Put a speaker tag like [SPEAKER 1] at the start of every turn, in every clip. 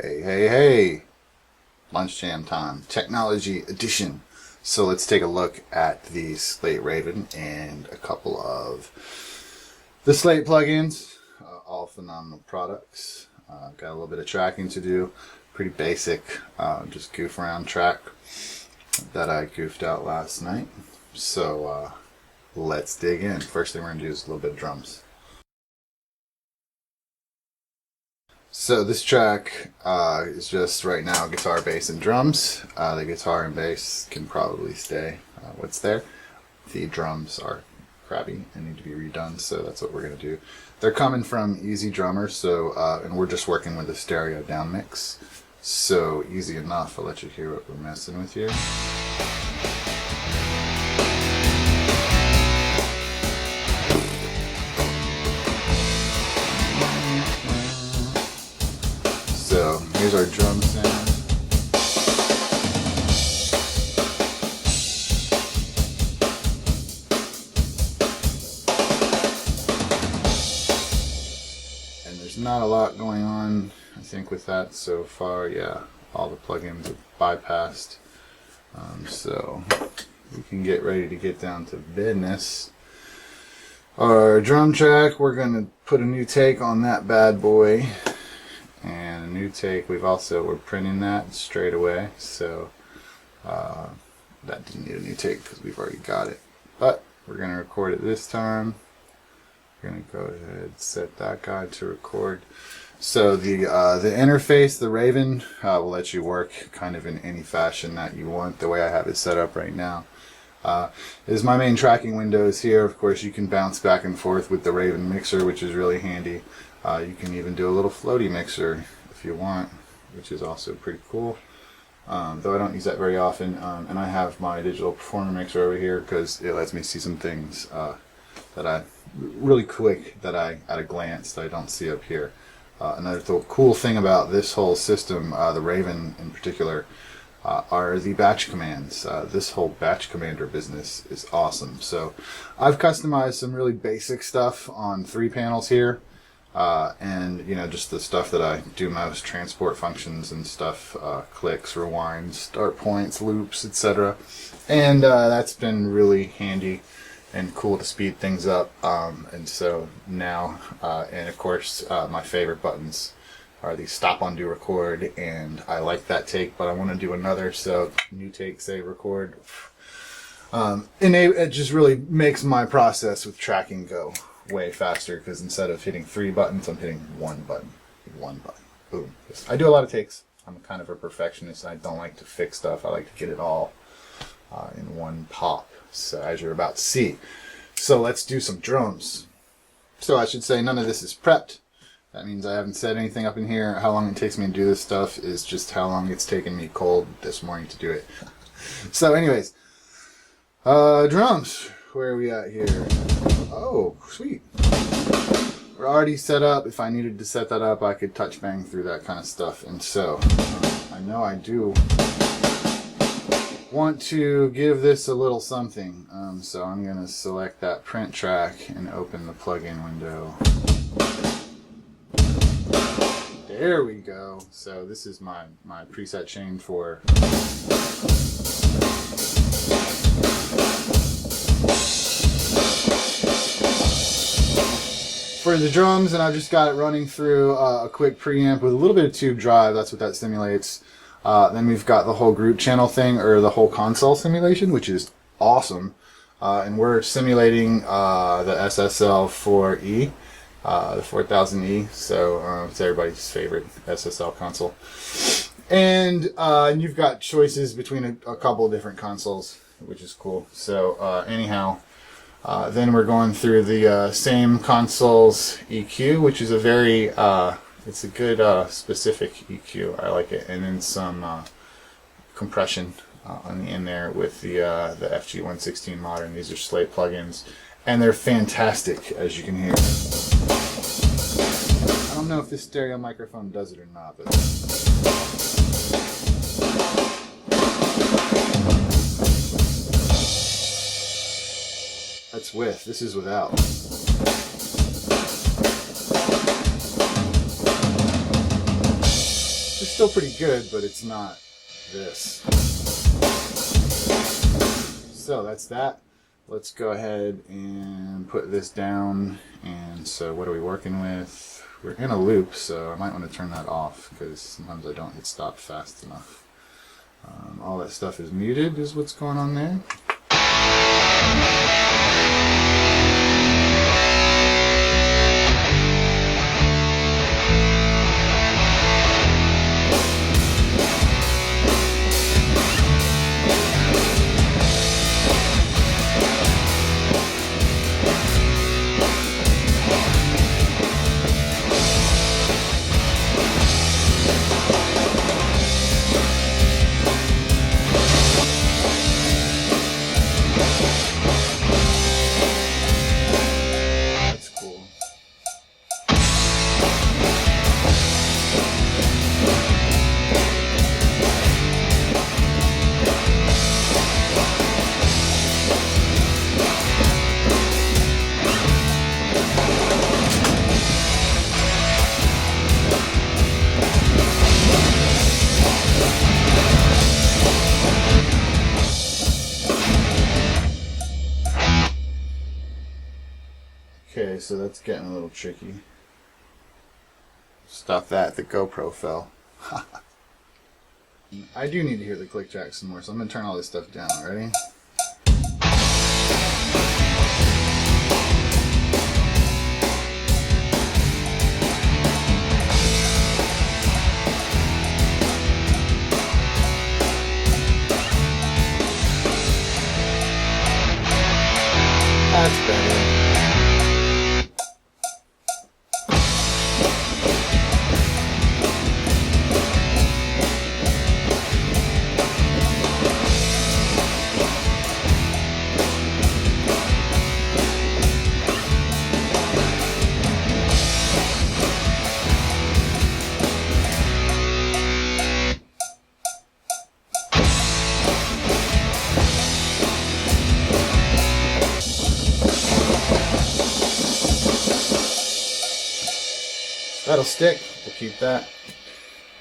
[SPEAKER 1] Hey, hey, hey! Lunch Jam time, technology edition. So let's take a look at the Slate Raven and a couple of the Slate plugins. All phenomenal products. Got a little bit of tracking to do. Pretty basic, just goof around track that I goofed out last night. So let's dig in. First thing we're going to do is a little bit of drums. So this track is just right now guitar, bass, and drums. The guitar and bass can probably stay what's there. The drums are crappy and need to be redone, so that's what we're going to do. They're coming from EZdrummer, so and we're just working with a stereo down mix. So easy enough. I'll let you hear what we're messing with here. So here's our drum sound. And there's not a lot going on, I think, with that so far. Yeah, all the plugins are bypassed. So we can get ready to get down to business. Our drum track, we're going to put a new take on that bad boy. And a new take, we're printing that straight away, so that didn't need a new take because we've already got it. But we're going to record it this time. We're going to go ahead and set that guy to record. So the interface, the Raven, will let you work kind of in any fashion that you want. The way I have it set up right now is my main tracking windows here. Of course, you can bounce back and forth with the Raven mixer, which is really handy. You can even do a little floaty mixer if you want, which is also pretty cool. Though I don't use that very often. And I have my digital performer mixer over here because it lets me see some things that I really quick that I at a glance that I don't see up here. Another cool thing about this whole system, the Raven in particular, are the batch commands. This whole batch commander business is awesome. So I've customized some really basic stuff on 3 panels here. And just the stuff that I do most, transport functions and stuff, clicks, rewinds, start points, loops, etc. And that's been really handy and cool to speed things up. And so now, and of course, my favorite buttons are the stop, undo, record, and I like that take, but I want to do another, so new take, save, record. And it just really makes my process with tracking go way faster, because instead of hitting 3 buttons, I'm hitting 1 button. 1 button. Boom. I do a lot of takes. I'm kind of a perfectionist. I don't like to fix stuff. I like to get it all in one pop, so as you're about to see. So let's do some drums. So I should say none of this is prepped. That means I haven't said anything up in here. How long it takes me to do this stuff is just how long it's taken me cold this morning to do it. So anyways, drums. Where are we at here? Oh, sweet. We're already set up. If I needed to set that up, I could touch bang through that kind of stuff. And so, I know I do want to give this a little something. So I'm going to select that print track and open the plugin window. There we go. So this is my preset chain for the drums, and I've just got it running through a quick preamp with a little bit of tube drive. That's what that simulates. Then we've got the whole group channel thing, or the whole console simulation, which is awesome. And we're simulating the SSL4E, the 4000E. So it's everybody's favorite SSL console. And you've got choices between a couple of different consoles, which is cool. So anyhow. Then we're going through the same console's EQ, which is a very, it's a good specific EQ. I like it. And then some compression on the end there with the FG116 Modern. These are Slate plugins, and they're fantastic, as you can hear. I don't know if this stereo microphone does it or not, but that's with. This is without. still pretty good, but it's not this. So that's that. Let's go ahead and put this down. And so what are we working with? We're in a loop, so I might want to turn that off because sometimes I don't hit stop fast enough. All that stuff is muted is what's going on there. Okay, so that's getting a little tricky. Stop that, the GoPro fell. I do need to hear the click track some more, so I'm going to turn all this stuff down. Ready? That's better. That'll stick. We'll keep that.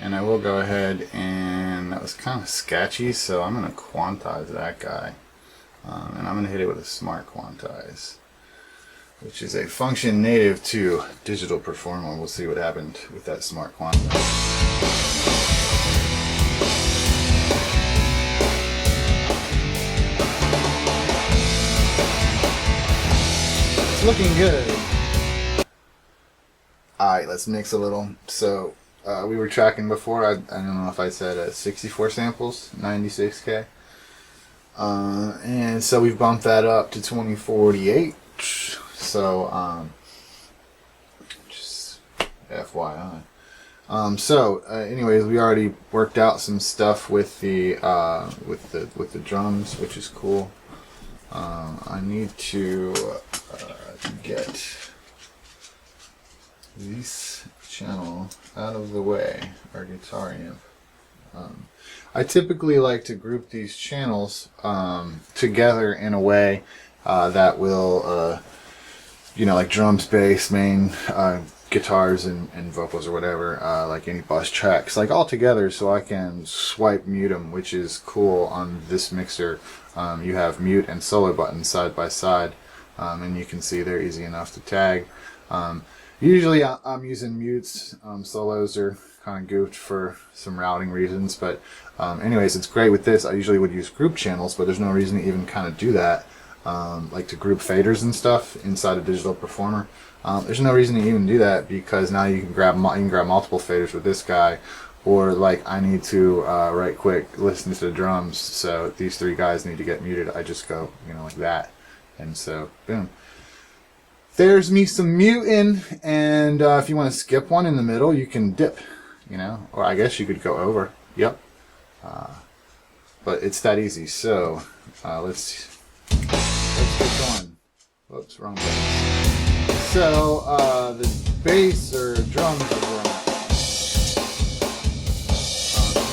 [SPEAKER 1] And I will go ahead and that was kind of sketchy, so I'm going to quantize that guy. And I'm going to hit it with a smart quantize, which is a function native to Digital Performer. We'll see what happened with that smart quantize. It's looking good. Alright, let's mix a little. So, we were tracking before, I don't know if I said 64 samples, 96K. And so we've bumped that up to 2048. So, just FYI. Anyways, we already worked out some stuff with the drums, which is cool. I need to get this channel out of the way, our guitar amp. I typically like to group these channels together in a way that will, like drums, bass, main, guitars, and vocals or whatever, like any bus tracks, like all together, so I can swipe mute them, which is cool. On this mixer, you have mute and solo buttons side by side, and you can see they're easy enough to tag. Usually I'm using mutes. Solos are kind of goofed for some routing reasons, but anyways, it's great with this. I usually would use group channels, but there's no reason to even kind of do that, like to group faders and stuff inside a Digital Performer. There's no reason to even do that, because now you can grab multiple faders with this guy, or like I need to right quick listen to the drums, so these three guys need to get muted. I just go like that, and so boom. There's me some muting, and if you want to skip one in the middle, you can dip, or I guess you could go over. Yep. But it's that easy. So let's get going. Whoops, wrong button. So the bass or drums are where I'm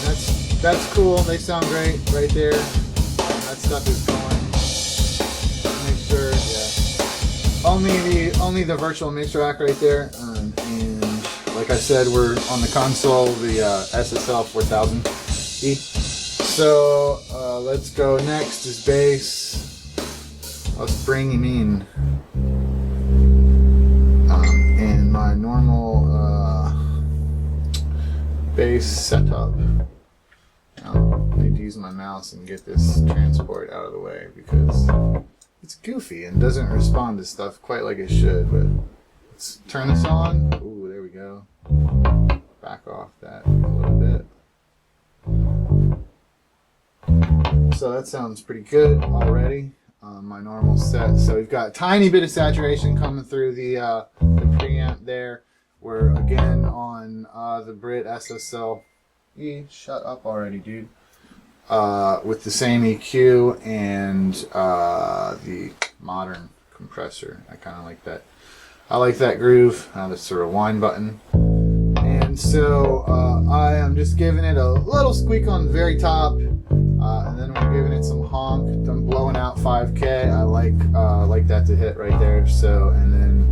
[SPEAKER 1] at. That's cool. They sound great right there. That stuff is going. Make sure, yeah. Only the virtual mix rack right there, and like like I said, we're on the console, the SSL 4000E. So let's go next is bass. Let's bring him in my normal bass setup. Now, I need to use my mouse and get this transport out of the way because it's goofy and doesn't respond to stuff quite like it should. But let's turn this on. Ooh, there we go. Back off that a little bit. So that sounds pretty good already. My normal set. So we've got a tiny bit of saturation coming through the preamp there. We're again on the Brit SSL. Shut up already, dude. With the same EQ and the modern compressor. I kind of like that. I like that groove. The sort of whine button. And so I am just giving it a little squeak on the very top, and then we're giving it some honk. I'm blowing out 5K. I like that to hit right there. So, and then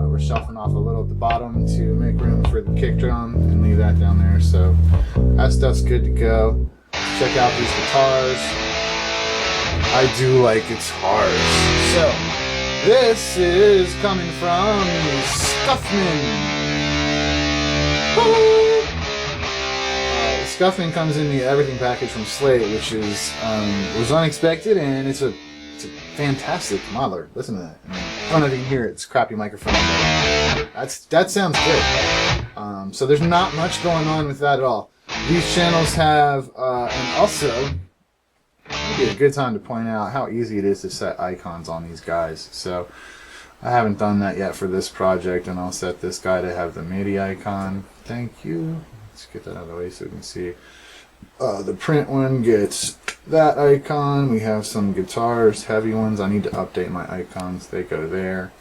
[SPEAKER 1] we're shuffling off a little at the bottom to make room for the kick drum and leave that down there. So that stuff's good to go. Check out these guitars. I do like guitars. So this is coming from Scuffman. Scuffman comes in the everything package from Slate, which is was unexpected, and it's a fantastic modeler. Listen to that. I don't know if you can hear it. It's a crappy microphone. That sounds good. So there's not much going on with that at all. These channels have, and also, it'd be a good time to point out how easy it is to set icons on these guys. So I haven't done that yet for this project, and I'll set this guy to have the MIDI icon. Thank you. Let's get that out of the way so we can see. The print one gets that icon. We have some guitars, heavy ones. I need to update my icons. They go there.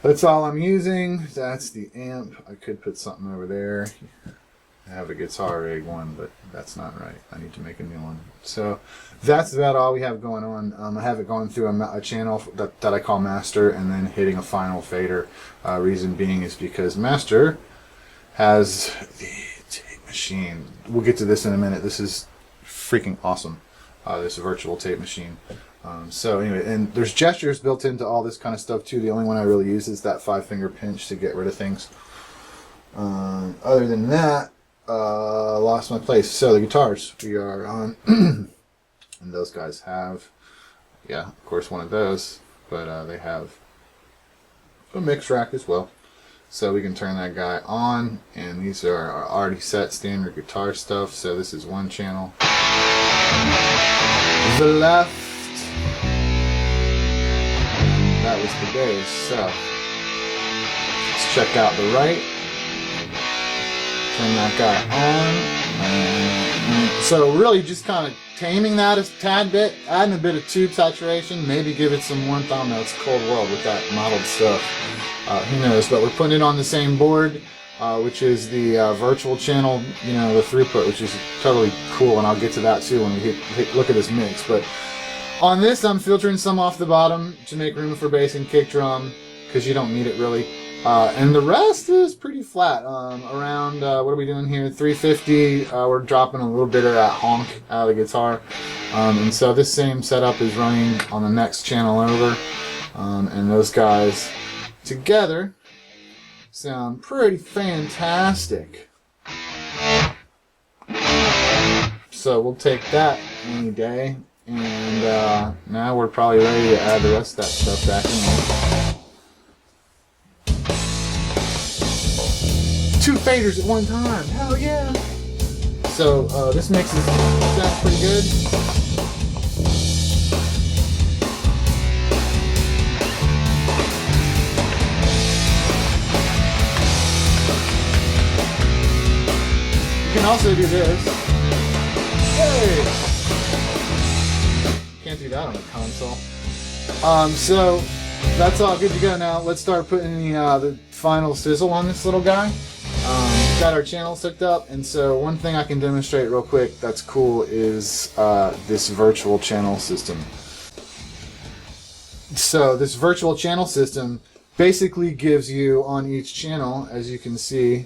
[SPEAKER 1] That's all I'm using. That's the amp. I could put something over there. I have a guitar rig one, but that's not right. I need to make a new one. So that's about all we have going on. I have it going through a channel that I call Master, and then hitting a final fader. Reason being is because Master has the tape machine. We'll get to this in a minute. This is freaking awesome. This virtual tape machine. So anyway, and there's gestures built into all this kind of stuff too. The only one I really use is that 5-finger pinch to get rid of things. Other than that, lost my place. So the guitars we are on, and those guys have, yeah, of course, one of those, but they have a mix rack as well. So we can turn that guy on, and these are our already set standard guitar stuff. So this is one channel. The left, that was the bass. So let's check out the right. Turn that guy on. So really just kind of taming that a tad bit, adding a bit of tube saturation, maybe give it some warmth. I don't know, it's a cold world with that modeled stuff. Who knows, but we're putting it on the same board, which is the virtual channel, you know, the throughput, which is totally cool, and I'll get to that too when we look at this mix. But on this, I'm filtering some off the bottom to make room for bass and kick drum, because you don't need it really. And the rest is pretty flat. Around, what are we doing here? 350. We're dropping a little bit of that honk out of the guitar. And so this same setup is running on the next channel over. And those guys together sound pretty fantastic. So we'll take that any day. And now we're probably ready to add the rest of that stuff back in there. 2 faders at one time. Hell yeah! So this mix sounds pretty good. You can also do this. Hey! Can't do that on a console. So that's all good to go now. Let's start putting the final sizzle on this little guy. Got our channels hooked up, and so one thing I can demonstrate real quick that's cool is this virtual channel system. So this virtual channel system basically gives you on each channel, as you can see,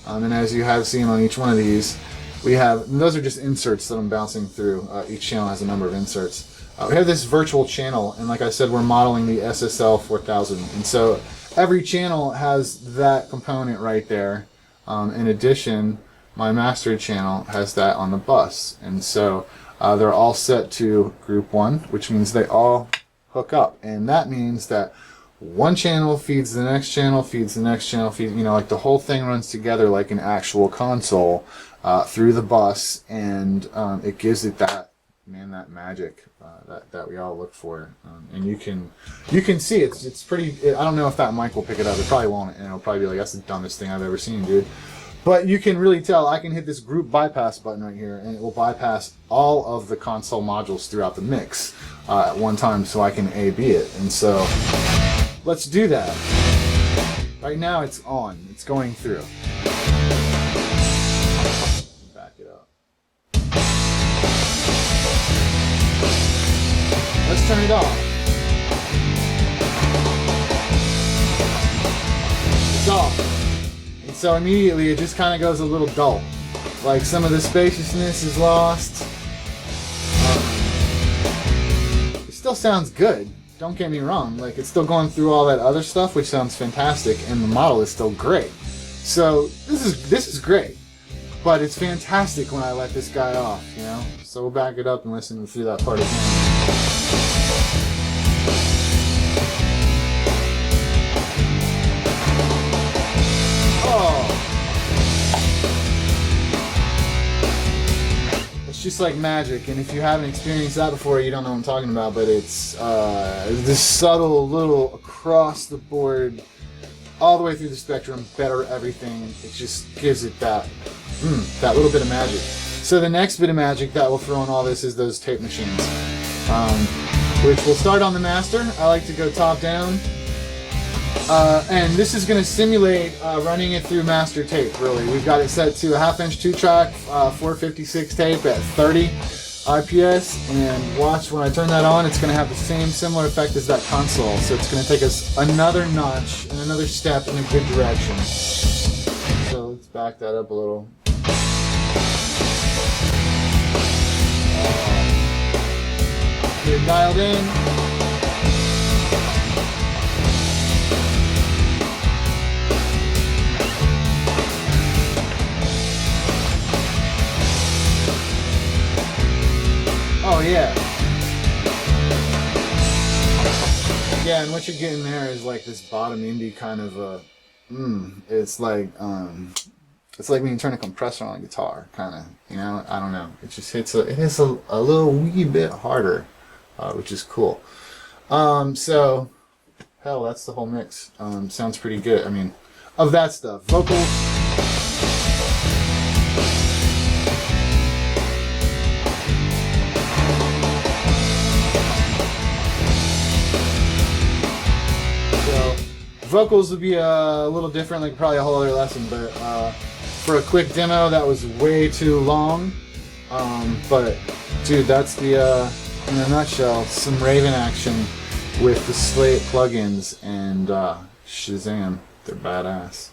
[SPEAKER 1] and as you have seen on each one of these, we have, and those are just inserts that I'm bouncing through. Each channel has a number of inserts. We have this virtual channel, and like I said, we're modeling the SSL 4000, and so every channel has that component right there. In addition, my master channel has that on the bus, and so they're all set to group 1, which means they all hook up, and that means that one channel feeds the next channel, feeds the next channel, feeds, you know, like the whole thing runs together like an actual console through the bus, and it gives it that, man, that magic that we all look for. And you can see it's pretty. I don't know if that mic will pick it up. It probably won't, and it'll probably be like, that's the dumbest thing I've ever seen, dude. But you can really tell. I can hit this group bypass button right here, and it will bypass all of the console modules throughout the mix at one time, so I can A/B it. And so let's do that. Right now it's on. It's going through. Back it up. Let's turn it off. It's off. And so immediately it just kind of goes a little dull. Like some of the spaciousness is lost. It still sounds good. Don't get me wrong, like it's still going through all that other stuff, which sounds fantastic, and the model is still great. So this is great, but it's fantastic when I let this guy off, you know. So we'll back it up and listen through that part again. Oh, it's just like magic, and if you haven't experienced that before, you don't know what I'm talking about. But it's this subtle little across the board, all the way through the spectrum, better everything. It just gives it that that little bit of magic. So the next bit of magic that will throw in all this is those tape machines, which will start on the master. I like to go top down. And this is going to simulate running it through master tape, really. We've got it set to a 1/2-inch 2-track 456 tape at 30 IPS, and watch when I turn that on, it's going to have the same similar effect as that console. So it's going to take us another notch and another step in a good direction. So let's back that up a little. Get it dialed in. Oh yeah. Yeah, and what you're getting there is like this bottom indie kind of a it's like when you turn a compressor on a guitar, kind of, you know. I don't know. It just hits a little wee bit harder, which is cool. So hell, that's the whole mix. Sounds pretty good. I mean, of that stuff, vocals. Vocals would be a little different, like probably a whole other lesson, but for a quick demo that was way too long. But dude, that's the in a nutshell, some Raven action with the Slate plugins, and Shazam, they're badass.